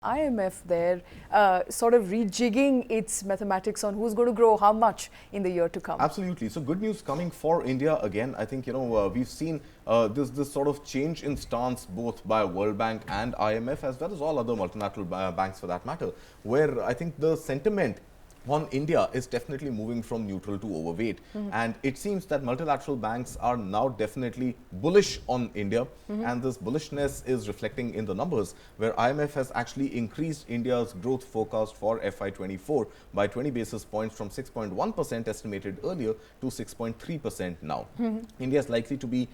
IMF there sort of rejigging its mathematics on who's going to grow how much in the year to come. Absolutely. So good news coming for India again. I think, we've seen this sort of change in stance both by World Bank and IMF as well as all other multilateral banks for that matter, where I think the sentiment on India is definitely moving from neutral to overweight. And it seems that multilateral banks are now definitely bullish on India. And this bullishness is reflecting in the numbers, where IMF has actually increased India's growth forecast for FY24 by 20 basis points from 6.1% estimated earlier to 6.3% now. India is likely to be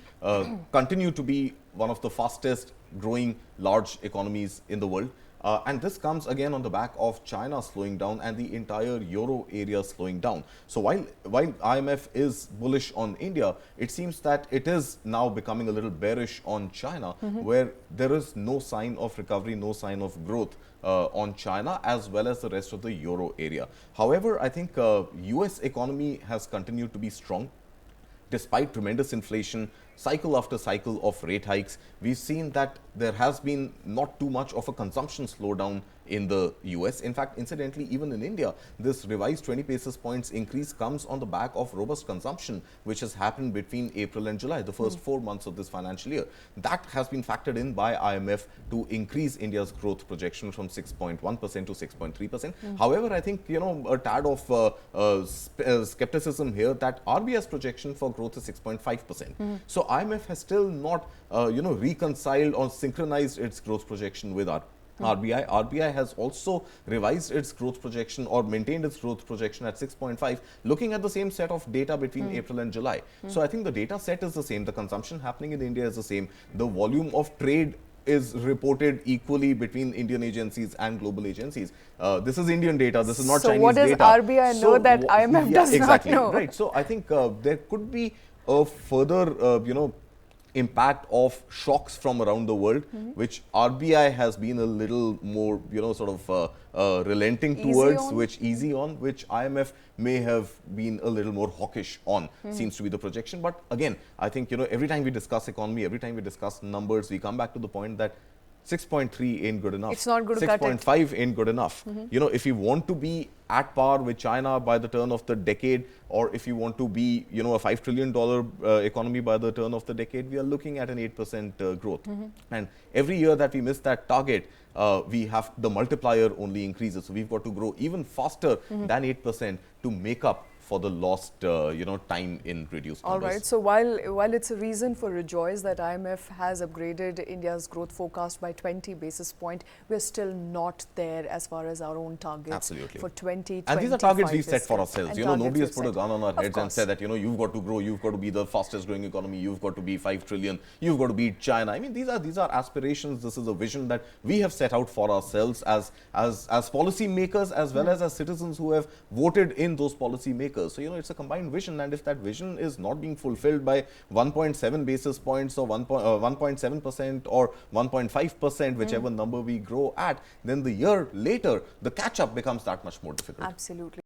continue to be one of the fastest growing large economies in the world. And this comes again on the back of China slowing down and the entire euro area slowing down. So while IMF is bullish on India, it seems that it is now becoming a little bearish on China, where there is no sign of recovery, no sign of growth on China as well as the rest of the euro area. However, I think US economy has continued to be strong. Despite tremendous inflation, cycle after cycle of rate hikes, we've seen that there has been not too much of a consumption slowdown in the US. In fact, incidentally, even in India, this revised 20 basis points increase comes on the back of robust consumption, which has happened between April and July, the first 4 months of this financial year. That has been factored in by IMF to increase India's growth projection from 6.1% to 6.3%. However, I think, a tad of skepticism here that RBI's projection for growth is 6.5%. So IMF has still not, reconciled or synchronized its growth projection with RBI. RBI has also revised its growth projection or maintained its growth projection at 6.5, looking at the same set of data between April and July. So I think the data set is the same. The consumption happening in India is the same. The volume of trade is reported equally between Indian agencies and global agencies. This is Indian data. This is not Chinese data. So what does RBI know that IMF does not know? Right. So I think there could be a further, impact of shocks from around the world, which RBI has been a little more, relenting towards, which IMF may have been a little more hawkish on, seems to be the projection. But again, I think, every time we discuss economy, every time we discuss numbers, we come back to the point that 6.3 ain't good enough. It's not good to cut it. 6.5 ain't good enough. If you want to be at par with China by the turn of the decade, or if you want to be, a $5 trillion economy by the turn of the decade, we are looking at an 8% growth. And every year that we miss that target, we have the multiplier only increases. So we've got to grow even faster than 8% to make up for the lost, time in reduced numbers. All right. So while it's a reason for rejoice that IMF has upgraded India's growth forecast by 20 basis points, we're still not there as far as our own targets for 2025. And these are targets we set for ourselves. Nobody has put a gun on our heads and said that, you've got to grow, you've got to be the fastest growing economy, you've got to be 5 trillion, you've got to beat China. I mean, these are aspirations. This is a vision that we have set out for ourselves as policy makers as well as citizens who have voted in those policy makers. So, it's a combined vision, and if that vision is not being fulfilled by 1.7 basis points or 1.7% or 1.5%, whichever number we grow at, then the year later, the catch-up becomes that much more difficult. Absolutely.